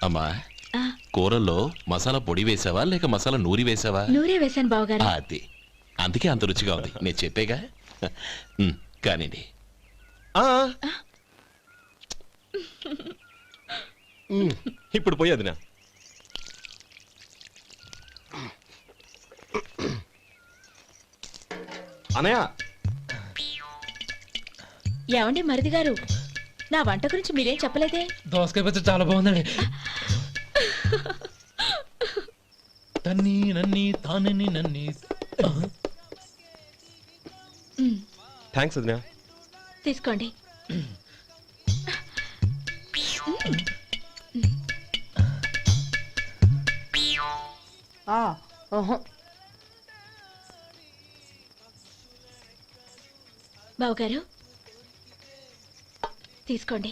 అమ్మా ఆ, కూరల్లో మసాలా పొడి వేసావా లేక మసాలా నూరి వేసావా? నూరే వేశాను బావగారు. అది అందుకే అంత రుచిగా ఉంది. నేను చెప్పేగా. కానివ్వండి. ఇప్పుడు పోయి వదినా. అనయ్య, ఏమండి మరిది గారు, నా వంట గురించి మీరేం చెప్పలేదే? దోసకాయ పచ్చడి చాలా బాగుందండి. తన్ని నన్ని తానని నన్ని. థ్యాంక్స్ వదినా. తీసుకోండి. బావగారు తీసుకోండి.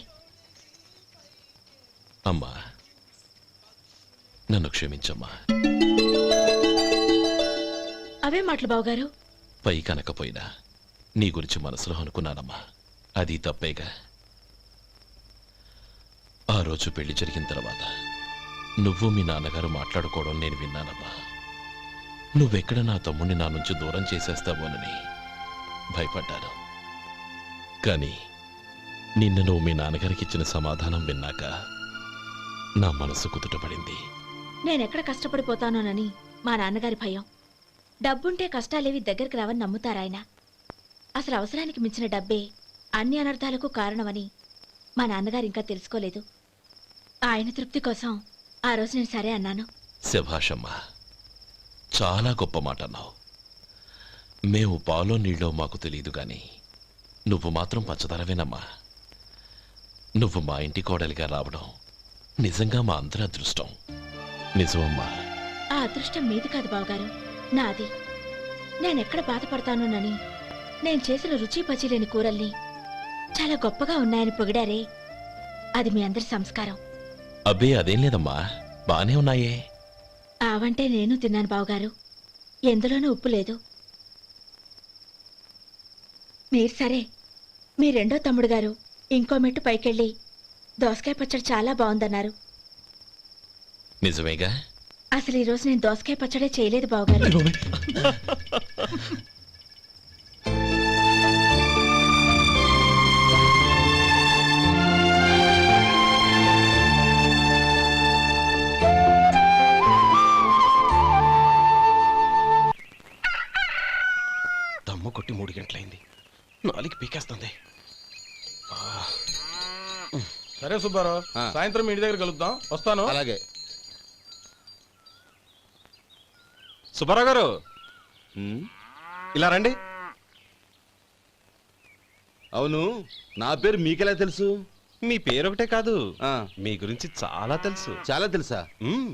అమ్మా నన్ను క్షమించమ్మా. అవే మాటలు బావగారు. పై కనకపోయినా నీ గురించి మనసులో అనుకున్నానమ్మా. అది తప్పేగా. ఆ రోజు పెళ్లి జరిగిన తర్వాత నువ్వు మీ నాన్నగారు మాట్లాడుకోవడం నేను విన్నానమ్మా. నువ్వెక్కడ నా తమ్ముడిని నా నుంచి దూరం చేసేస్తావోనని భయపడ్డాను. కానీ నిన్న నువ్వు మీ నాన్నగారికి ఇచ్చిన సమాధానం విన్నాక నా మనసు కుదుటపడింది. నేనెక్కడ కష్టపడిపోతానోనని మా నాన్నగారి భయం. డబ్బుంటే కష్టాలేవి దగ్గరికి రావని నమ్ముతారాయన. అసలు అవసరానికి మించిన డబ్బే అన్ని అనర్థాలకు కారణమని మా నాన్నగారు ఇంకా తెలుసుకోలేదు. ఆయన తృప్తి కోసం ఆ రోజు నేను సరే అన్నాను. శభాషమ్మా, చాలా గొప్ప మాట అన్నావు. మేము పాలో నీళ్ళో మాకు తెలియదు గాని నువ్వు మాత్రం పచ్చదరవేనమ్మా. నువ్వు మా ఇంటి కోడలిగా రావడం నిజంగా మా అందరి అదృష్టం. నిజమమ్మా. ఆ అదృష్టం మీది కాదు బావగారు, నాది. నేనెక్కడ బాధపడతానోనని నేను చేసిన రుచి పచిలేని కూరల్ని చాలా గొప్పగా ఉన్నాయని పొగిడారే, అది మీ అందరి సంస్కారం. అబ్బే అదేం లేదమ్మా, బానే ఉన్నాయే. ఆవంటే నేను తిన్నాను బావగారు, ఎందులోనూ ఉప్పు లేదు. మీరు సరే, మీ రెండో తమ్ముడు గారు ఇంకో మెట్టు పైకెళ్ళి దోసకాయ పచ్చడి చాలా బాగుందన్నారు. నిజమేగా? అసలు ఈరోజు నేను దోసకాయ పచ్చడే చేయలేదు బావగారు. దమ్ము కొట్టి 3 గంటలైంది. 4 పీకేస్తుంది. సరే సుబ్బారావు, సాయంత్రం ఇంటి దగ్గర కలుద్దాం. వస్తాను. అలాగే. సుబ్బారావు గారు ఇలా రండి. అవును, నా పేరు మీకెలా తెలుసు? మీ పేరు ఒకటే కాదు, మీ గురించి చాలా తెలుసు. చాలా తెలుసా?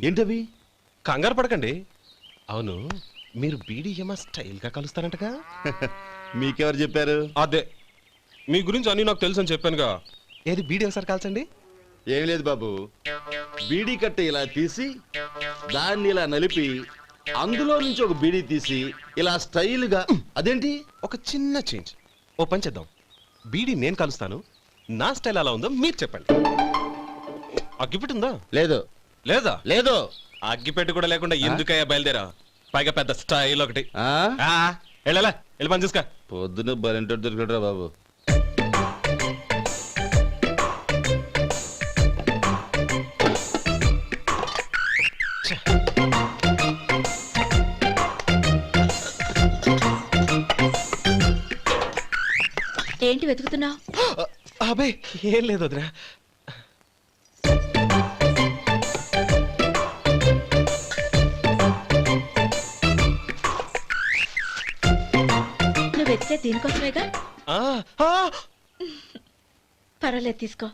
ఏంటవి? కంగారు పడకండి. అవును, మీరు బీడీఎం స్టైల్ గా కలుస్తారంటగా? మీకెవరు చెప్పారు? అదే, మీ గురించి అన్ని నాకు తెలుసు అని చెప్పానుగా. ఏది బీడీ ఒకసారి కాల్చండి. ఏం లేదు బాబు, బీడీ కట్ట ఇలా తీసి దాన్ని ఇలా నలిపి అందులో నుంచి ఒక బీడీ తీసి ఇలా స్టైల్గా. అదేంటి? ఒక చిన్న చేంజ్. ఓ పని చేద్దాం, బీడీ నేను కలుస్తాను, నా స్టైల్ అలా ఉందో మీరు చెప్పండి. అగ్గిపెట్టి ఉందా? లేదు. లేదా? లేదు. అగ్గిపెట్టి కూడా లేకుండా ఎందుకయ్యా బయలుదేరా? పైగా పెద్ద స్టైల్ ఒకటి. వెళ్ళాలా, వెళ్ళి పని చూసుకో. పొద్దున బలింటోడు దొరికడరా బాబు. ఏంటి వెతుకుతున్నావు? అబే ఏం లేదు వదినా. నువ్వు వెతికే దీనికోసమేగా. పర్వాలేదు, తీసుకో.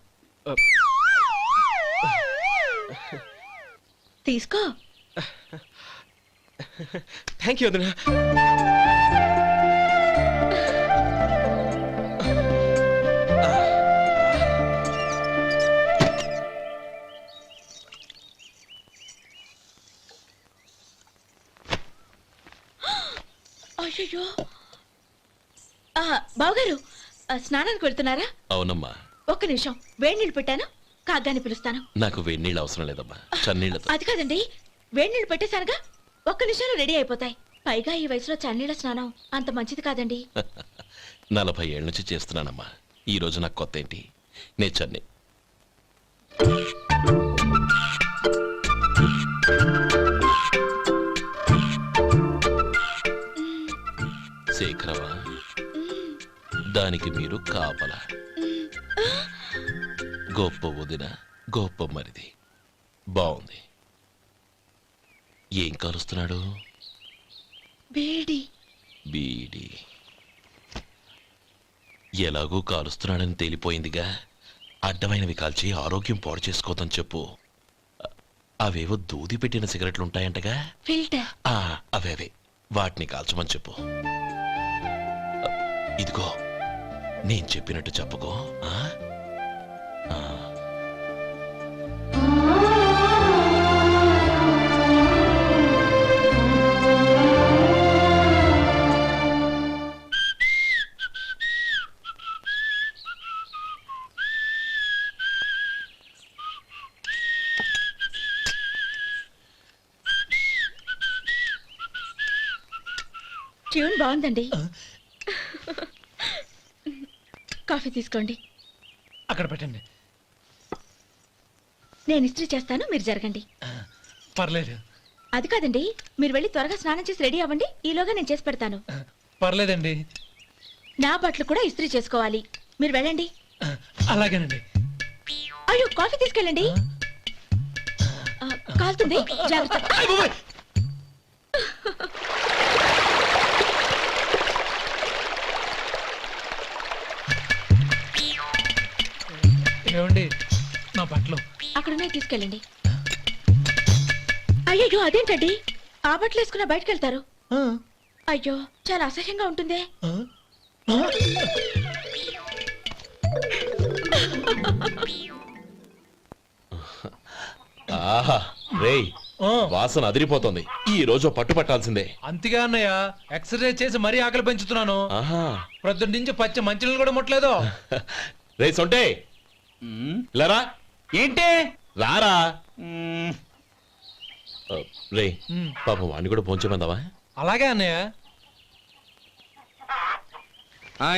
తీసుకో. థ్యాంక్ యూ వదినా. అయ్యో, బావగారు స్నానానికి వెళ్తున్నారా? అవునమ్మా. ఒక్క నిమిషం, వేడి నీళ్ళు పెట్టాను. కాగ్గాని పిలుస్తాను. నాకు వేడినీళ్ళు అవసరం లేదమ్మా, చన్నీళ్ళతో. అది కాదండి, వేడినీళ్ళు పెట్టేశానుగా, ఒక్క నిమిషంలో రెడీ అయిపోతాయి. పైగా ఈ వయసులో చన్నీళ్ళ స్నానం అంత మంచిది కాదండి. 40 ఏళ్ళ నుంచి చేస్తున్నానమ్మా. ఈ రోజు నాకు కొత్త ఏంటి? నే చన్ని. శేఖరవా, దానికి మీరు కాపలా. గొప్ప వదిన, గొప్ప మరిది. బాగుంది. ఏం కలుస్తున్నాడు? వేడి. బీడి. ఎలాగూ కాలుస్తున్నాడని తేలిపోయిందిగా, అడ్డమైనవి కాల్చి ఆరోగ్యం పాడు చేసుకోదని చెప్పు. అవేవో దూది పెట్టిన సిగరెట్లుంటాయంటగా, ఫిల్టర్. అవే వాటిని కాల్చమని చెప్పు. ఇదిగో, నేను చెప్పినట్టు చెప్పుకో. ఆ? ఆ. ట్యూన్ బాగుందండి. కాఫీ తీసుకోండి. అక్కడ పెట్టండి. నేను ఇస్త్రీ చేస్తాను, మీరు జరగండి. పర్లేదు. అది కాదండి, మీరు వెళ్ళి త్వరగా స్నానం చేసి రెడీ అవ్వండి, ఈలోగా నేను చేసి పెడతాను. పర్లేదండి. నా బట్టలు కూడా ఇస్త్రీ చేసుకోవాలి, మీరు వెళ్ళండి. అలాగేనండి. అయ్యో, కాఫీ తీసుకెళ్ళండి. కాలుతుంది, జాగ్రత్త. ఏమండి, నా బట్టలు అక్కడున్నాయి, తీసుకెళ్ళండి. అయ్యో, అదేంటండి, ఆ బట్టలు వేసుకున్న బయటకు వెళ్తారు? ఆ, అయ్యో, చాలా అసహ్యంగా ఉంటుందే. ఆ, ఆ. ఆహా, రేయ్, ఆ, వాసన అదిరిపోతుంది. ఈ రోజు పట్టుపట్టాల్సిందే. అంతిగా అన్నయ్య, ఎక్సర్సైజ్ చేసి మరీ ఆకలి పెంచుతున్నాను. ఆహా. ప్రొద్దున నుంచి పచ్చ మంచినీళ్ళు కూడా ముట్టలేదు. రే సొంటే, ఇలారా. ఏంటి? రారా. రే, ఉమ్, పాపం వాడిని కూడా పోంచమందావా? అలాగే అన్నయ్య.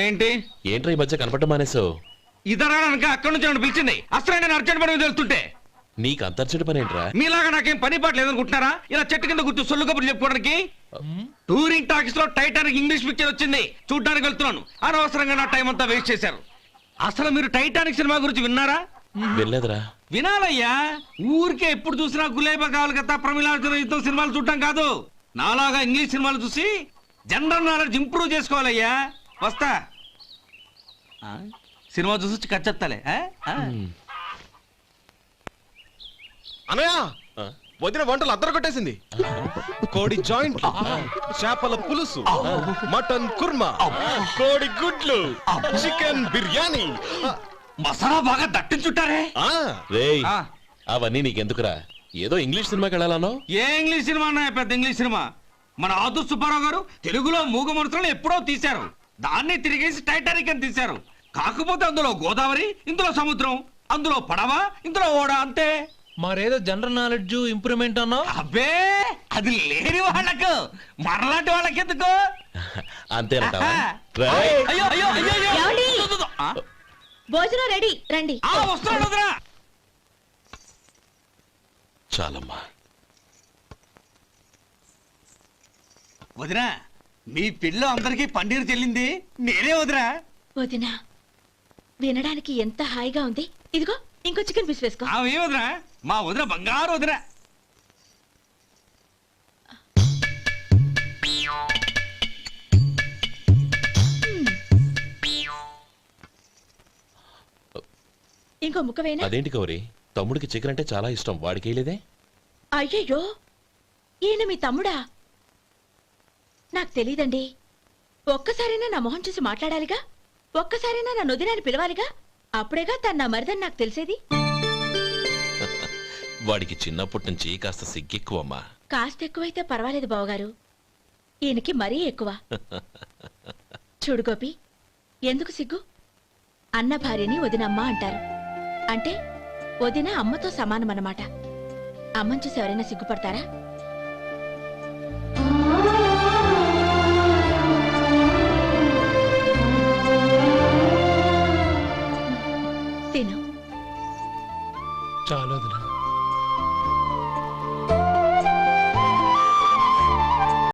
ఏంటి ఏంట్రా ఈ మధ్య కనపడటం మానేసావు? ఇద్దరా అక్కడి నుంచి నన్ను పిలిచింది. అసలు నేను అర్జెంట్ పని మీద వెళ్తుంటే నీకు అంతర్చడి పని ఏంట్రా? మీలాగా నాకేం పని పాట లేదనుకుంటున్నారా? ఇలా చెట్టు కింద కూర్చో సొల్లు కబుర్లు చెప్పుకోవడానికి. ఉమ్, టూరింగ్ టాకీస్ లో టైటానిక్ ఇంగ్లీష్ పిక్చర్ వచ్చింది, చూడ్డానికి వెళ్తున్నాను. అనవసరంగా నా టైం అంతా వేస్ట్ చేశారు. అసలు మీరు టైటానిక్ సినిమా గురించి విన్నారా? వెళ్ళలేదురా. వినాలయ్యా. ఊరికే ఎప్పుడు చూసినా గులేబా కావాలి కదా, ప్రమిళార్జున యుద్ధం సినిమాలు చూడటం కాదు. నాలాగా ఇంగ్లీష్ సినిమాలు చూసి జనరల్ నాలెడ్జ్ ఇంప్రూవ్ చేసుకోవాలయ్యా. వస్తా. సినిమా చూసి కచ్చెత్తాలే. అనయ్య, ఆ? వదిన వంటలు అద్దరు కొట్టేసింది. కోడి జాయింట్, చేపల పులుసు, మటన్ కుర్మా, కోడి గుడ్లు, చికెన్ బిర్యానీ. మసాలా బాగా దట్టించుంటారే. ఆ, రేయ్, ఆ. అవన్నీ నీకెందుకురా? ఏదో ఇంగ్లీష్ సినిమాకి వెళ్ళాలనో. ఏ ఇంగ్లీష్ సినిమా అన్నా పెద్ద ఇంగ్లీష్ సినిమా. మన ఆదు సుబ్బారావు గారు తెలుగులో మూగ మనుషులను ఎప్పుడో తీశారు. దాన్ని తిరిగేసి టైటానిక్ అని తీశారు. కాకపోతే అందులో గోదావరి, ఇందులో సముద్రం, అందులో పడవ, ఇందులో ఓడ, అంతే. మరేదో జనరల్ నాలెడ్జ్ ఇంప్రూవ్మెంట్ అన్నావు. అబ్బే, అది లేని వాళ్ళకు, మరలాంటి వాళ్ళకి ఎందుకు? అంతేనంటావా? ఆహా. రేయ్, అయ్యో అయ్యో అయ్యో అయ్యో. ఏమండి? దు, దు, దు. భోజనం రెడీ, రండి. వస్తున్నాడు వదరా. చాలమ్మా. వదినా, మీ పిల్ల అందరికీ పన్నీరు చెల్లింది నేనే వదినా. వదినా, వినడానికి ఎంత హాయిగా ఉంది. ఇదిగో, ఇంకో చికెన్ పీస్ వేసుకో. ఏ వదినా, మా వదిన బంగారు వదినా. ఇంకో ముక్క వేయనా? అదేంటి గౌరీ, తమ్ముడికి చికెన్ అంటే చాలా ఇష్టం, వాడికి వేయలేదే? అయ్యయ్యో, ఈయన మీ తమ్ముడా? నాకు తెలీదండి. ఒక్కసారైనా నా మొహం చూసి మాట్లాడాలిగా, ఒక్కసారైనా నా నొదినాన్ని పిలవాలిగా, అప్పుడేగా తను నా మరిదని నాకు తెలిసేది. వాడికి చిన్నప్పటి నుంచి కాస్త సిగ్గెక్కువమ్మా. కాస్త ఎక్కువైతే పర్వాలేదు బావగారు, ఈయనకి మరీ ఎక్కువ. చూడు గోపి, ఎందుకు సిగ్గు? అన్న భార్యని వదినమ్మ అంటారు. అంటే వదిన అమ్మతో సమానం అన్నమాట. అమ్మని చూసి ఎవరైనా సిగ్గుపడతారా?